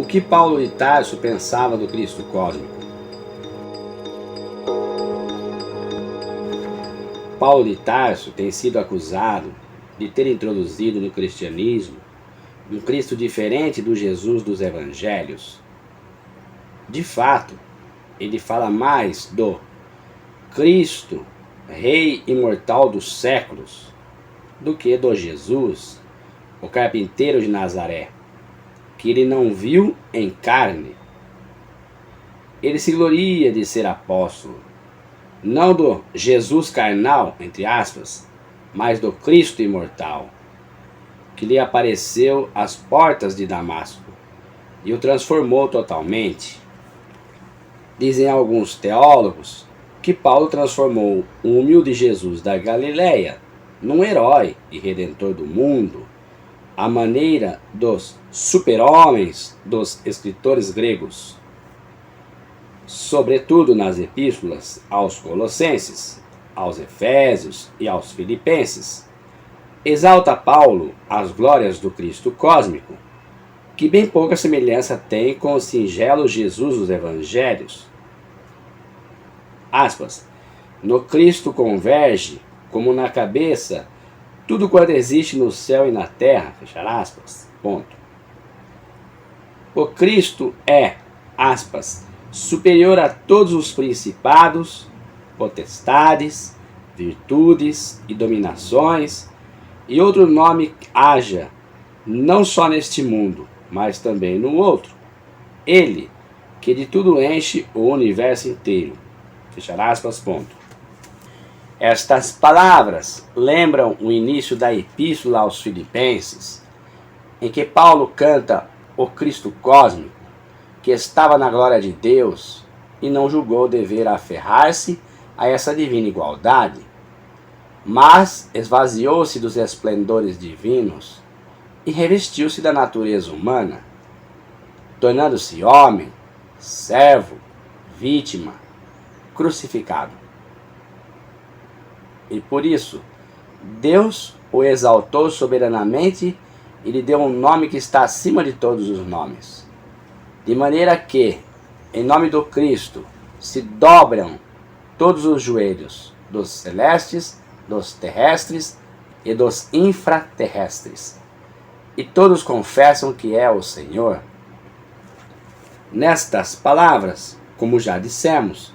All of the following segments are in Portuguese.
que Paulo de Tarso pensava do Cristo cósmico? Paulo de Tarso tem sido acusado de ter introduzido no cristianismo um Cristo diferente do Jesus dos Evangelhos. De fato, ele fala mais do Cristo, Rei imortal dos séculos, do que do Jesus, o carpinteiro de Nazaré, que ele não viu em carne. Ele se gloria de ser apóstolo, não do Jesus carnal, entre aspas, mas do Cristo imortal, que lhe apareceu às portas de Damasco e o transformou totalmente. Dizem alguns teólogos que Paulo transformou o humilde Jesus da Galileia num herói e redentor do mundo, à maneira dos super-homens dos escritores gregos, sobretudo nas epístolas aos Colossenses, aos Efésios e aos Filipenses. Exalta Paulo as glórias do Cristo cósmico, que bem pouca semelhança tem com o singelo Jesus dos Evangelhos. Aspas, no Cristo converge, como na cabeça, tudo quanto existe no céu e na terra, fechar aspas, ponto. O Cristo é, aspas, superior a todos os principados, potestades, virtudes e dominações, e outro nome haja, não só neste mundo, mas também no outro. Ele, que de tudo enche o universo inteiro. Fechar aspas, ponto. Estas palavras lembram o início da epístola aos Filipenses, em que Paulo canta o Cristo cósmico, que estava na glória de Deus e não julgou dever aferrar-se a essa divina igualdade, mas esvaziou-se dos esplendores divinos e revestiu-se da natureza humana, tornando-se homem, servo, vítima, crucificado. E por isso, Deus o exaltou soberanamente e lhe deu um nome que está acima de todos os nomes. De maneira que, em nome do Cristo, se dobram todos os joelhos dos celestes, dos terrestres e dos infraterrestres. E todos confessam que é o Senhor. Nestas palavras, como já dissemos,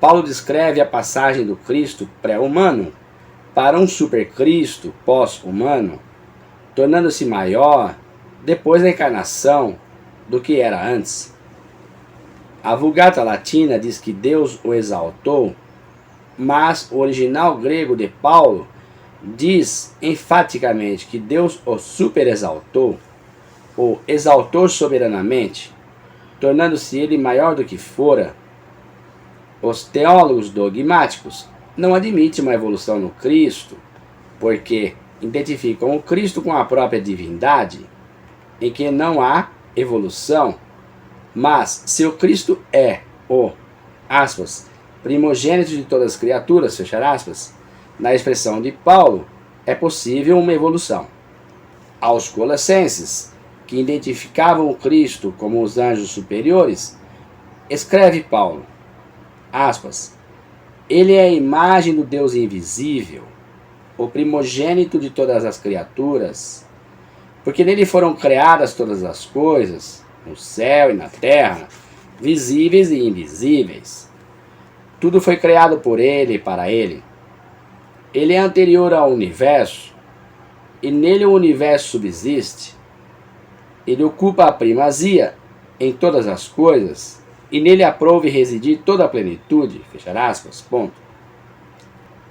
Paulo descreve a passagem do Cristo pré-humano para um supercristo pós-humano, tornando-se maior depois da encarnação do que era antes. A Vulgata Latina diz que Deus o exaltou, mas o original grego de Paulo diz enfaticamente que Deus o superexaltou, o exaltou soberanamente, tornando-se ele maior do que fora. Os teólogos dogmáticos não admitem uma evolução no Cristo, porque identificam o Cristo com a própria divindade, em que não há evolução. Mas se o Cristo é o, aspas, primogênito de todas as criaturas, fechar aspas, na expressão de Paulo, é possível uma evolução. Aos Colossenses, que identificavam o Cristo como os anjos superiores, escreve Paulo, aspas, ele é a imagem do Deus invisível, o primogênito de todas as criaturas, porque nele foram criadas todas as coisas, no céu e na terra, visíveis e invisíveis. Tudo foi criado por ele e para ele. Ele é anterior ao universo, e nele o universo subsiste. Ele ocupa a primazia em todas as coisas, e nele aprove residir toda a plenitude, fechar aspas, ponto.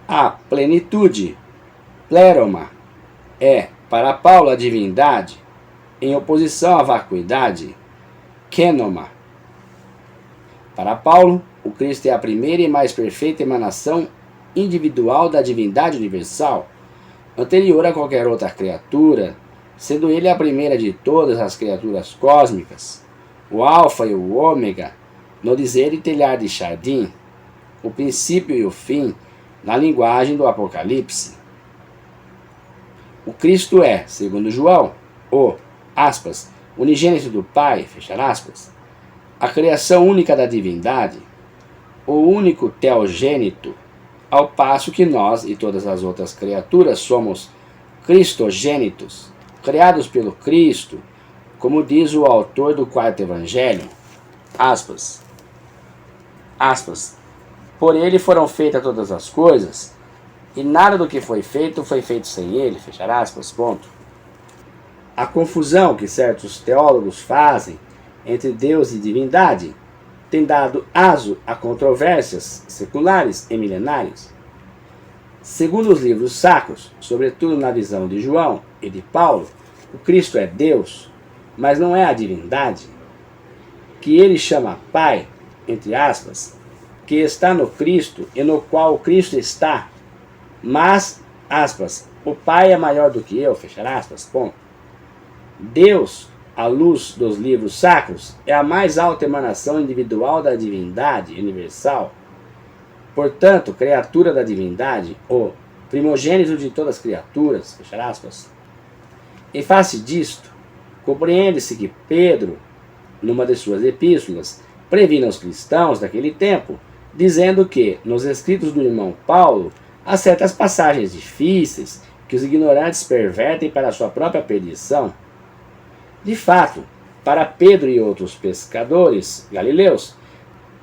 A plenitude, pleroma, é, para Paulo, a divindade, em oposição à vacuidade, kenoma. Para Paulo, o Cristo é a primeira e mais perfeita emanação individual da divindade universal, anterior a qualquer outra criatura, sendo ele a primeira de todas as criaturas cósmicas, o alfa e o ômega, no dizer de Teilhard de Chardin, o princípio e o fim, na linguagem do Apocalipse. O Cristo é, segundo João, o, aspas, unigênito do Pai, fechar aspas, a criação única da divindade, o único teogênito, ao passo que nós e todas as outras criaturas somos cristogênitos, criados pelo Cristo, como diz o autor do quarto evangelho, aspas, por ele foram feitas todas as coisas, e nada do que foi feito sem ele, fechar aspas, ponto. A confusão que certos teólogos fazem entre Deus e divindade tem dado aso a controvérsias seculares e milenares. Segundo os livros sacros, sobretudo na visão de João e de Paulo, o Cristo é Deus, mas não é a divindade, que ele chama Pai, entre aspas, que está no Cristo e no qual o Cristo está, mas, aspas, o Pai é maior do que eu, fechar aspas, ponto. Deus, à luz dos livros sacros, é a mais alta emanação individual da divindade universal. Portanto, criatura da divindade, o primogênito de todas as criaturas, fechar aspas. Em face disto, compreende-se que Pedro, numa de suas epístolas, previna os cristãos daquele tempo, dizendo que, nos escritos do irmão Paulo, há certas passagens difíceis que os ignorantes pervertem para a sua própria perdição. De fato, para Pedro e outros pescadores galileus,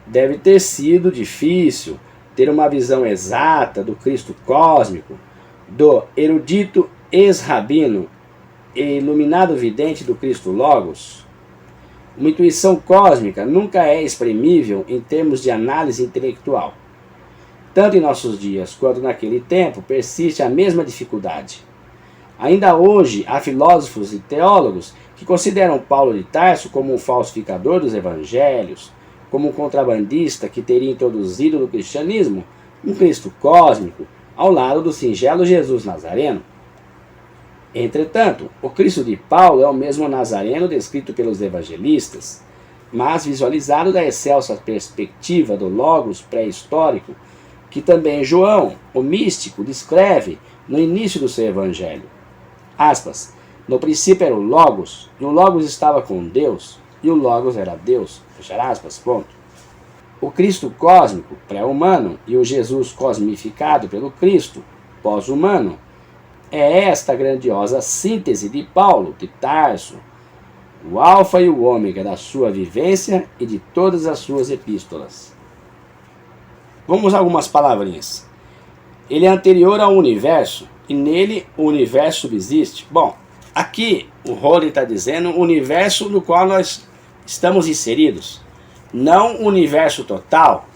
deve ter sido difícil ter uma visão exata do Cristo cósmico, do erudito ex-rabino e iluminado vidente do Cristo Logos. Uma intuição cósmica nunca é exprimível em termos de análise intelectual. Tanto em nossos dias quanto naquele tempo persiste a mesma dificuldade. Ainda hoje há filósofos e teólogos que consideram Paulo de Tarso como um falsificador dos evangelhos, como um contrabandista que teria introduzido no cristianismo um Cristo cósmico ao lado do singelo Jesus Nazareno. Entretanto, o Cristo de Paulo é o mesmo Nazareno descrito pelos evangelistas, mas visualizado da excelsa perspectiva do Logos pré-histórico, que também João, o místico, descreve no início do seu evangelho. Aspas, no princípio era o Logos, e o Logos estava com Deus, e o Logos era Deus, fechar aspas, ponto. O Cristo cósmico, pré-humano, e o Jesus cosmificado pelo Cristo, pós-humano, é esta grandiosa síntese de Paulo de Tarso, o alfa e o ômega da sua vivência e de todas as suas epístolas. Vamos a algumas palavrinhas. Ele é anterior ao universo, e nele o universo subsiste. Bom, aqui o Rowley está dizendo o universo no qual nós estamos inseridos. Não o universo total,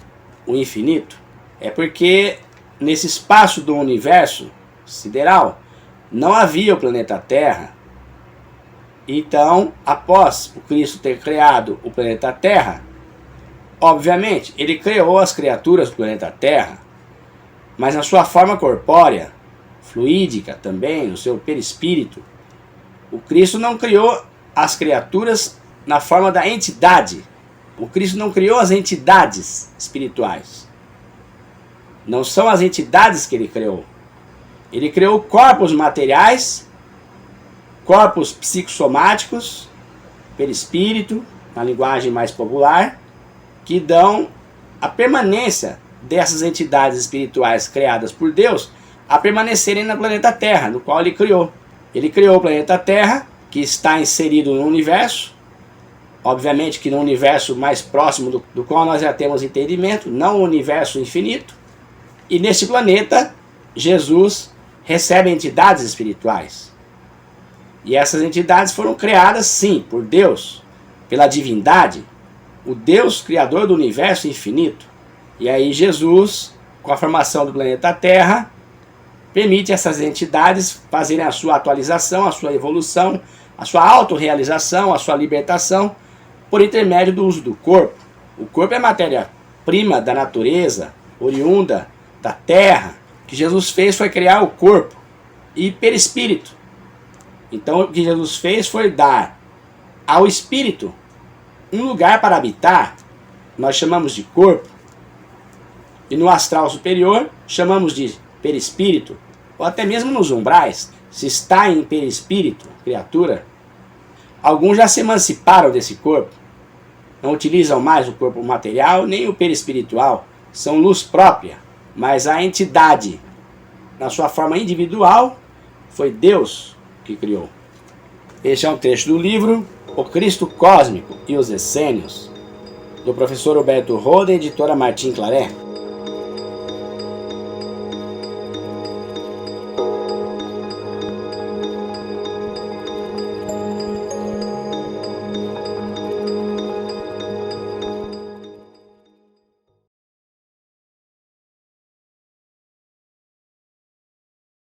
o infinito. É porque nesse espaço do universo sideral não havia o planeta Terra. Então, após o Cristo ter criado o planeta Terra, obviamente, ele criou as criaturas do planeta Terra, mas na sua forma corpórea, fluídica também, no seu perispírito. O Cristo não criou as criaturas na forma da entidade. O Cristo não criou as entidades espirituais. Não são as entidades que ele criou. Ele criou corpos materiais, corpos psicossomáticos, perispírito, na linguagem mais popular, que dão a permanência dessas entidades espirituais criadas por Deus a permanecerem no planeta Terra, no qual ele criou. Ele criou o planeta Terra, que está inserido no universo, obviamente que no universo mais próximo do qual nós já temos entendimento, não o universo infinito. E nesse planeta, Jesus recebe entidades espirituais. E essas entidades foram criadas, sim, por Deus, pela divindade, o Deus criador do universo infinito. E aí Jesus, com a formação do planeta Terra, permite essas entidades fazerem a sua atualização, a sua evolução, a sua autorrealização, a sua libertação, por intermédio do uso do corpo. O corpo é matéria-prima da natureza, oriunda da terra. O que Jesus fez foi criar o corpo e perispírito. Então o que Jesus fez foi dar ao espírito um lugar para habitar, nós chamamos de corpo, e no astral superior chamamos de perispírito, ou até mesmo nos umbrais, se está em perispírito, criatura, Alguns já se emanciparam desse corpo, não utilizam mais o corpo material nem o perispiritual, são luz própria, mas a entidade, na sua forma individual, foi Deus que criou. Este é um trecho do livro O Cristo Cósmico e os Essênios, do professor Roberto Roda, editora Martim Claret.